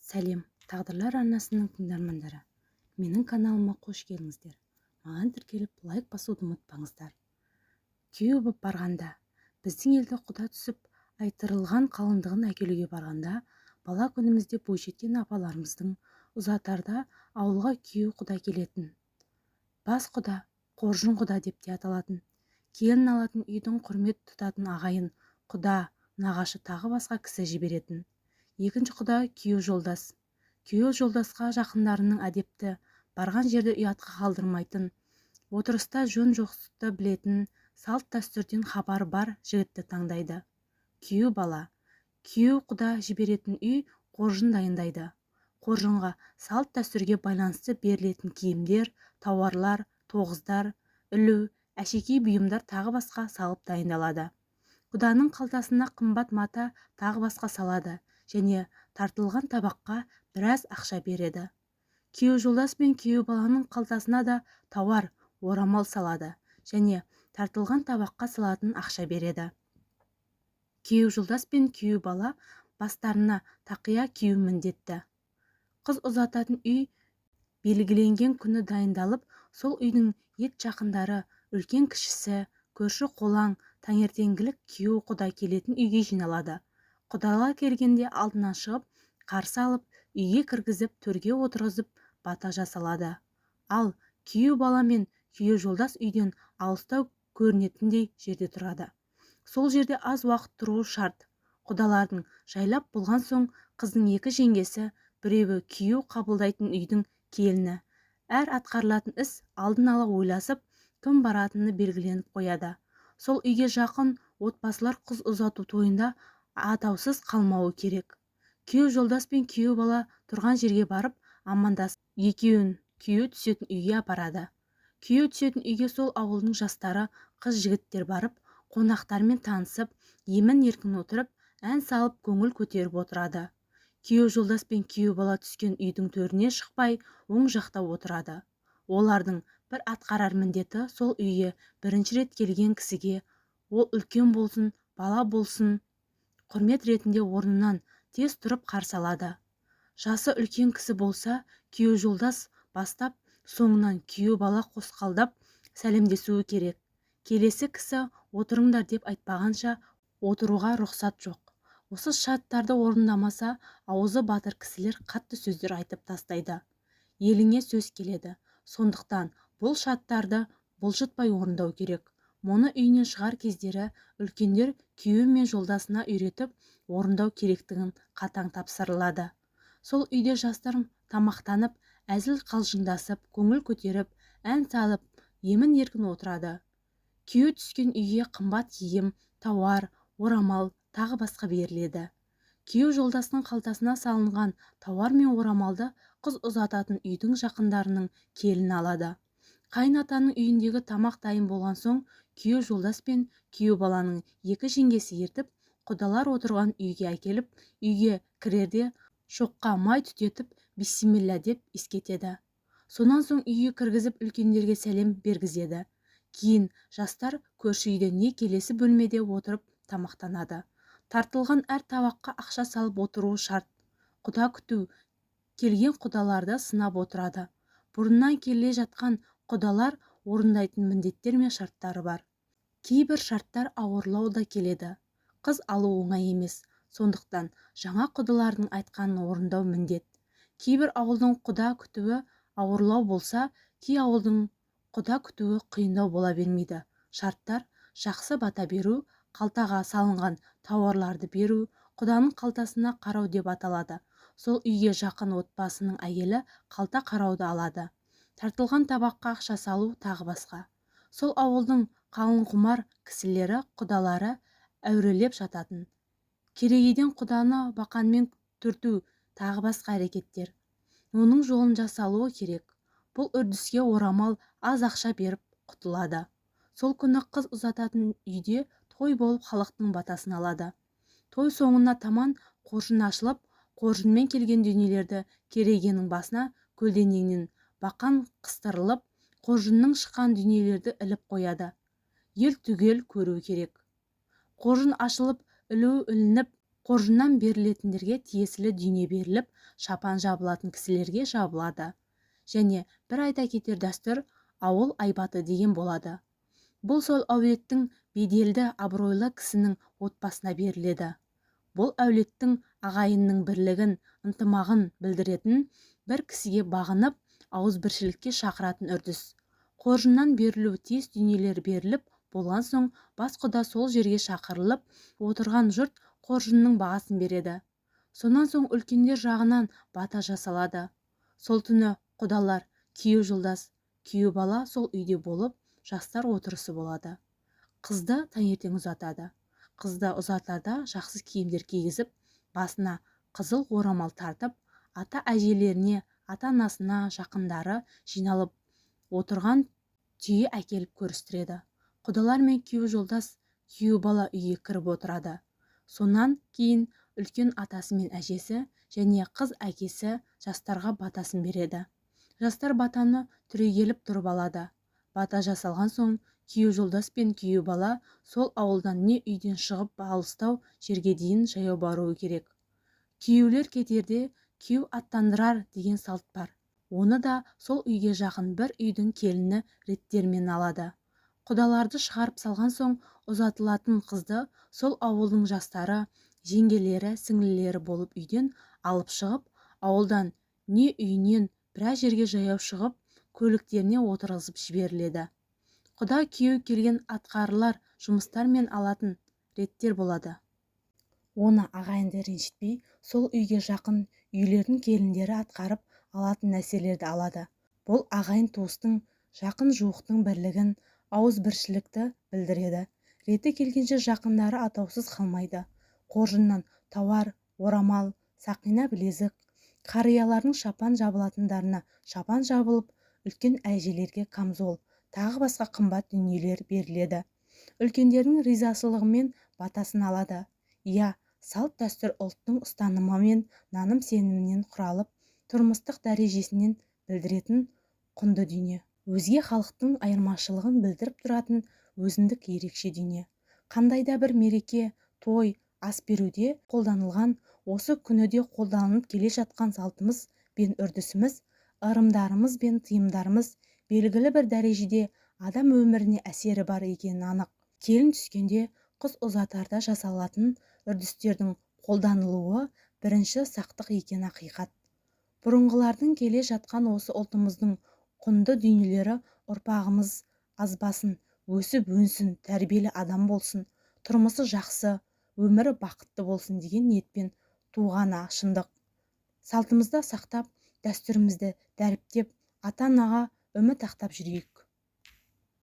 Сәлем, тағдырлар арнасының тыңдармандары. Менің каналыма қош келдіңіздер. Маған тіркеліп лайк басуды ұмытпаңыздар. Күйеу боп барғанда, біздің елді құда түсіп, айтырылған қалыңдығын әкелуге барғанда, бала күнімізде бойжеткен апаларымыздың ұзатарда ауылға күйеу құда келетін. Бас құда, қоржын құда деп те аталатын. Келін алатын үйдің құрмет тұтатын ағайын, құда, нағашы тағы басқа кісі жіберетін. Екінші құда күйеу жолдас. Күйеу жолдасқа жақындарының әдепті, барған жерде ұятқа қалдырмайтын, отырыста жөн жоқты білетін, салт дәстүрден хабары бар жігітті таңдайды. Күйеу бала. Күйеу құда жіберетін үй қоржын дайындайды. Қоржынға салт дәстүрге байланысты берілетін киімдер, тауарлар, тоғыздар, үлі, әшекей бұйымдар тағы басқа салып дайындалады. Құданың қалтасына қымбат мата тағы басқа салады және тартылған табаққа біраз ақша береді. Күйеу жолдас пен күйеу баланың қалтасына да тауар, орамал салады және тартылған табаққа салатын ақша береді. Күйеу жолдас пен күйеу бала бастарына тақия кию міндетті. Қыз ұзататын үй белгіленген күні дайындалып, сол үйдің ет жақындары, үлкен кішісі, көрші қолаң, таңертеңгілік күйеу құда келетін үйге жиналады. Құдалар келгенде алдынан шығып, қарсы алып, үйге кіргізіп, төрге отырғызып, бата жасалады. Ал күйеу бала мен күйеу жолдас үйден алыстау көрінетіндей жерде тұрады. Сол жерде аз уақыт тұруы шарт. Құдалардың жайлап болған соң, қыздың екі жеңгесі, біреуі күйеу қабылдайтын үйдің келіні. Әр атқарылатын іс алдын ала ойласып, кім баратыны белгіленіп қояды. Сол үйге жақын отбасылар қыз ұзату тойында атаусыз қалмауы керек. Күйеу жолдас пен күйеу бала тұрған жерге барып, амандасып, екеуін күйеу түсетін үйге апарады. Күйеу түсетін үйге сол ауылдың жастары, қыз-жігіттер барып, қонақтармен танысып, емін-еркін отырып, ән салып, көңіл көтеріп отырады. Күйеу жолдас пен күйеу бала түскен үйдің төріне шықпай, оң жақта отырады. Олардың бір атқарар міндеті сол үйге бірінші рет келген кісіге, ол үлкен болсын, бала болсын, құрмет ретінде орнынан тез тұрып қарсы алады. Жасы үлкен кісі болса, күйеу жолдас бастап, соңынан күйеу бала қосқалдап сәлемдесуі керек. Келесі кісі отырыңдар деп айтпағанша отыруға рұқсат жоқ. Осы шарттарды орындамаса, аузы батыр кісілер қатты сөздер айтып тастайды. Еліңе сөз келеді. Сондықтан бұл шарттарды бұлжытпай орындау керек. Мұны үйінен шығар кездері үлкендер күйеу мен жолдасына үйретіп орындау керектігін қатаң тапсырылады. Сол үйде жастар тамақтанып, әзіл қалжыңдасып, көңіл көтеріп, ән салып, емін-еркін отырады. Күйеу түскен үйге қымбат киім, тауар, орамал тағы басқа беріледі. Күйеу жолдасының қалтасына салынған тауар мен орамалды қыз ұзататын үйдің жақындарының келіні алады. Қайын-атаның үйіндегі тамақ дайын болған соң, күйеу жолдас пен күйеу баланың екі жеңгесі ертіп, құдалар отырған үйге әкеліп, үйге кірерде шоққа май түтетіп, бисмилля деп ескетеді. Сонан соң үйге кіргізіп, үлкендерге сәлем бергізеді. Кейін жастар көрші үйде не келесі бөлмеде отырып тамақтанады. Тартылған әр табаққа ақша салып отыруы шарт. Құда күту келген құдаларды сынап отырады. Бұрыннан келе жатқан құдалар орындайтын міндеттер мен шарттары бар. Кейбір шарттар ауырлау да келеді. Қыз алу оңай емес. Сондықтан жаңа құдалардың айтқанын орындау міндет. Кейбір ауылдың құда күтуі ауырлау болса, кей ауылдың құда күтуі қиындау бола бермейді. Шарттар жақсы бата беру, қалтаға салынған тауарларды беру, құданың қалтасына қарау деп аталады. Сол үйге жақын отбасының әйелі қалта қарауды алады. Тартылған табаққа ақша салу тағы басқа. Сол ауылдың қалыңқұмар кісілері, құдалары әурелеп жататын. Керегеден құданы бақанмен түрту тағы басқа әрекеттер. Оның жолын жасалуы керек. Бұл үрдіске орамал аз ақша беріп құтылады. Сол күні қыз ұзататын үйде той болып халықтың батасын алады. Той соңына таман қоржын ашылып, қоржынмен келген дүниелерді керегенің басына көлденеңнен бақан қыстырылып, қоржынның шыққан дүниелерді іліп қояды. Ел түгел көру керек. Қоржын ашылып, ілу ілініп, Қоржыннан берілетіндерге тиесілі дүйне беріліп, шапан жабылатын кісілерге жабылады. Және бір айта кетер дәстүр ауыл айбаты деген болады. Бұл сол әулеттің беделді абыройлы кісінің отбасына беріледі. Бұл әулеттің ағайынның бірлігін, ынтымағын білдіретін, бір кісіге бағынып, ауызбіршілікке шақыратын үрдіс. Қоржыннан берілуі тиіс дүниелер беріліп болған соң, бас құда сол жерге шақырылып, отырған жұрт қоржынның бағасын береді. Сонан соң үлкендер жағынан бата жасалады. Сол түні құдалар, күйеу жолдас, күйеу бала сол үйде болып, жастар отырысы болады. Қызды таңертең ұзатады. Қызды ұзатарда жақсы киімдер кигізіп, басына қызыл орамал тартып, ата әжелеріне, ата-анасына жақындары жиналып отырған түйе әкеліп көрістіреді. Құдалар мен күйеу жолдас, күйеу бала үйге кіріп отырады. Сонан кейін үлкен атасы мен әжесі және қыз әкесі жастарға батасын береді. Жастар батаны түрегеліп тұрып алады. Бата жасалған соң, күйеу жолдас пен күйеу бала сол ауылдан не үйден шығып алыстау жерге дейін жаяу баруы керек. Күйеулер кетерде күйеу аттандырар деген салт бар. Оны да сол үйге жақын бір үйдің келіні реттермен алады. Құдаларды шығарып салған соң, ұзатылатын қызды сол ауылдың жастары, жеңгелері, сіңлілері болып үйден алып шығып, ауылдан не үйінен біраз жерге жаяу шығып, көліктеріне отырғызып жіберіледі. Құда күйеу келген атқарылар жұмыстар мен алатын реттер болады. Оны ағайынды ренжітпей, сол үйге жақын үйлердің келіндері атқарып алатын нәрселерді алады. Бұл ағайын туыстың, жақын жуықтың бірлігін, ауызбіршілікті білдіреді. Реті келгенше жақындары атаусыз қалмайды. Қоржыннан тауар, орамал, сақина білезік, қариялардың шапан жабылатындарына шапан жабылып, үлкен әжелерге камзол, тағы басқа қымбат дүниелер беріледі. Үлкендердің ризашылығымен батасын алады. Иә, салт дәстүр ұлттың ұстанымы мен наным сенімінен құралып, тұрмыстық дәрежесінен білдіретін құнды дүние. Өзге халықтың айырмашылығын білдіріп тұратын өзіндік ерекше дүние. Қандайда бір мереке, той, ас беруде қолданылған, осы күніде қолданылып келе жатқан салтымыз бен үрдісіміз, ырымдарымыз бен тыйымдарымыз белгілі бір дәрежеде адам өміріне әсері бар екені анық. Келін түскенде қыз ұзатарда жасалатын үрдістердің қолданылуы бірінші сақтық екені ақиқат. Бұрынғылардың келе жатқан осы ұлтымыздың құнды дүниелері ұрпағымыз азбасын, өсіп-өнсін, тәрбиелі адам болсын, тұрмысы жақсы, өмірі бақытты болсын деген ниетпен туғаны шындық. Салтымызды сақтап, дәстүрімізді дәріптеп, ата-анаға үміт ақтап жүрейік.